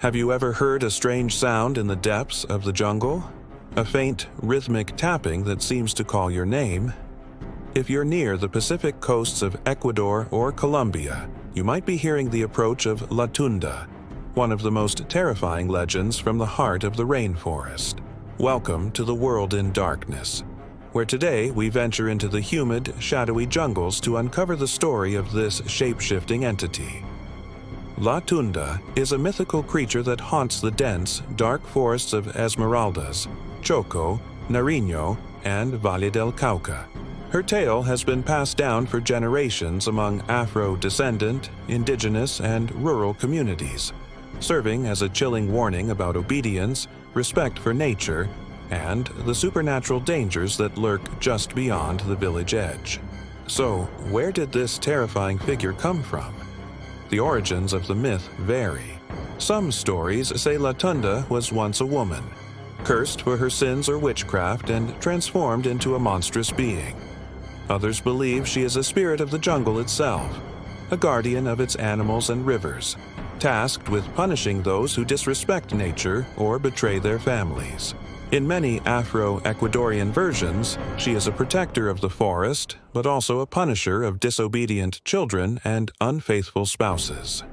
Have you ever heard a strange sound in the depths of the jungle? A faint, rhythmic tapping that seems to call your name? If you're near the Pacific coasts of Ecuador or Colombia, you might be hearing the approach of La Tunda, one of the most terrifying legends from the heart of the rainforest. Welcome to the World in Darkness, where today we venture into the humid, shadowy jungles to uncover the story of this shape-shifting entity. La Tunda is a mythical creature that haunts the dense, dark forests of Esmeraldas, Choco, Nariño, and Valle del Cauca. Her tale has been passed down for generations among Afro-descendant, indigenous, and rural communities, serving as a chilling warning about obedience, respect for nature, and the supernatural dangers that lurk just beyond the village edge. So, where did this terrifying figure come from? The origins of the myth vary. Some stories say La Tunda was once a woman, cursed for her sins or witchcraft and transformed into a monstrous being. Others believe she is a spirit of the jungle itself, a guardian of its animals and rivers, tasked with punishing those who disrespect nature or betray their families. In many Afro-Ecuadorian versions, she is a protector of the forest, but also a punisher of disobedient children and unfaithful spouses.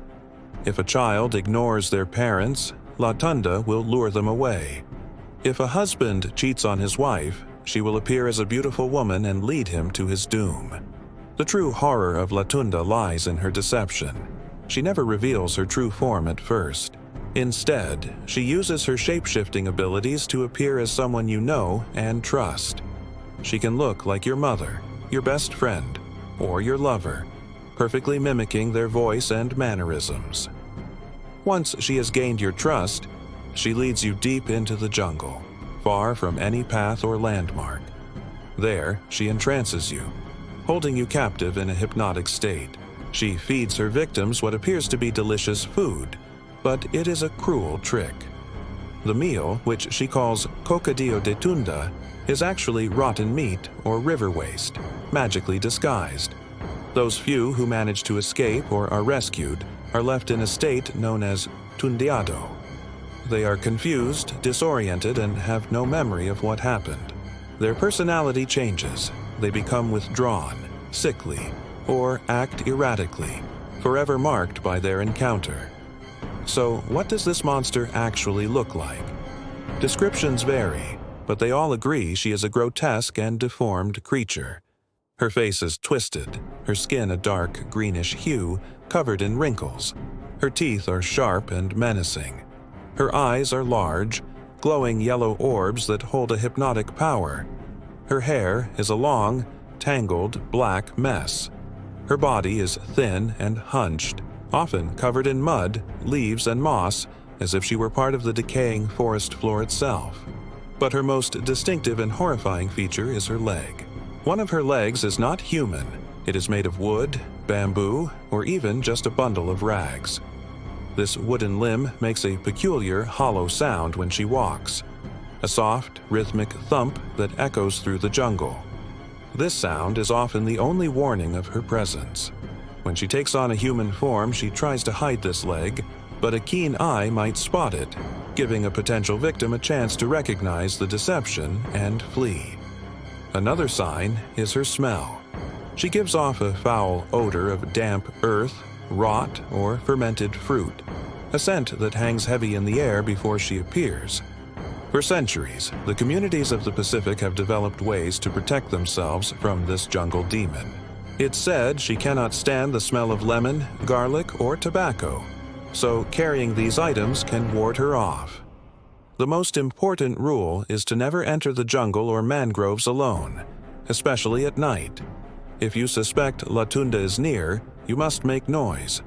If a child ignores their parents, La Tunda will lure them away. If a husband cheats on his wife, she will appear as a beautiful woman and lead him to his doom. The true horror of La Tunda lies in her deception. She never reveals her true form at first. Instead, she uses her shape-shifting abilities to appear as someone you know and trust. She can look like your mother, your best friend, or your lover, perfectly mimicking their voice and mannerisms. Once she has gained your trust, she leads you deep into the jungle, far from any path or landmark. There, she entrances you, holding you captive in a hypnotic state. She feeds her victims what appears to be delicious food, but it is a cruel trick. The meal, which she calls cocadillo de Tunda, is actually rotten meat or river waste, magically disguised. Those few who manage to escape or are rescued are left in a state known as tundeado. They are confused, disoriented, and have no memory of what happened. Their personality changes. They become withdrawn, sickly, or act erratically, forever marked by their encounter. So, what does this monster actually look like? Descriptions vary, but they all agree she is a grotesque and deformed creature. Her face is twisted, her skin a dark greenish hue, covered in wrinkles. Her teeth are sharp and menacing. Her eyes are large, glowing yellow orbs that hold a hypnotic power. Her hair is a long, tangled black mess. Her body is thin and hunched, often covered in mud, leaves, and moss, as if she were part of the decaying forest floor itself. But her most distinctive and horrifying feature is her leg. One of her legs is not human. It is made of wood, bamboo, or even just a bundle of rags. This wooden limb makes a peculiar, hollow sound when she walks, a soft, rhythmic thump that echoes through the jungle. This sound is often the only warning of her presence. When she takes on a human form, she tries to hide this leg, but a keen eye might spot it, giving a potential victim a chance to recognize the deception and flee. Another sign is her smell. She gives off a foul odor of damp earth, rot, or fermented fruit, a scent that hangs heavy in the air before she appears. For centuries, the communities of the Pacific have developed ways to protect themselves from this jungle demon. It's said she cannot stand the smell of lemon, garlic, or tobacco, so carrying these items can ward her off. The most important rule is to never enter the jungle or mangroves alone, especially at night. If you suspect La Tunda is near, you must make noise.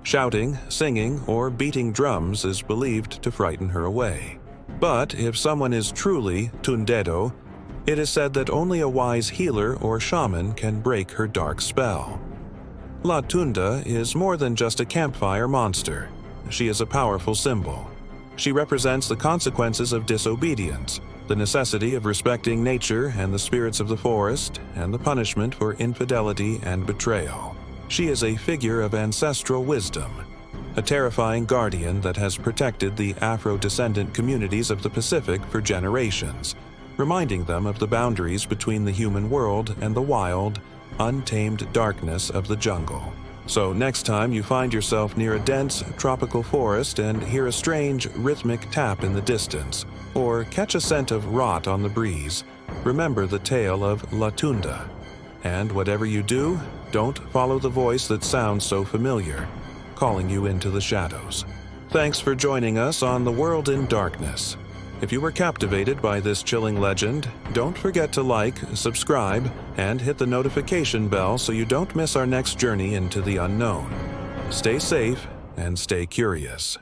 Shouting, singing, or beating drums is believed to frighten her away. But if someone is truly tundedo, it is said that only a wise healer or shaman can break her dark spell. La Tunda is more than just a campfire monster. She is a powerful symbol. She represents the consequences of disobedience, the necessity of respecting nature and the spirits of the forest, and the punishment for infidelity and betrayal. She is a figure of ancestral wisdom, a terrifying guardian that has protected the Afro-descendant communities of the Pacific for generations, reminding them of the boundaries between the human world and the wild, untamed darkness of the jungle. So next time you find yourself near a dense, tropical forest and hear a strange, rhythmic tap in the distance, or catch a scent of rot on the breeze, remember the tale of La Tunda. And whatever you do, don't follow the voice that sounds so familiar, calling you into the shadows. Thanks for joining us on The World in Darkness. If you were captivated by this chilling legend, don't forget to like, subscribe, and hit the notification bell so you don't miss our next journey into the unknown. Stay safe and stay curious.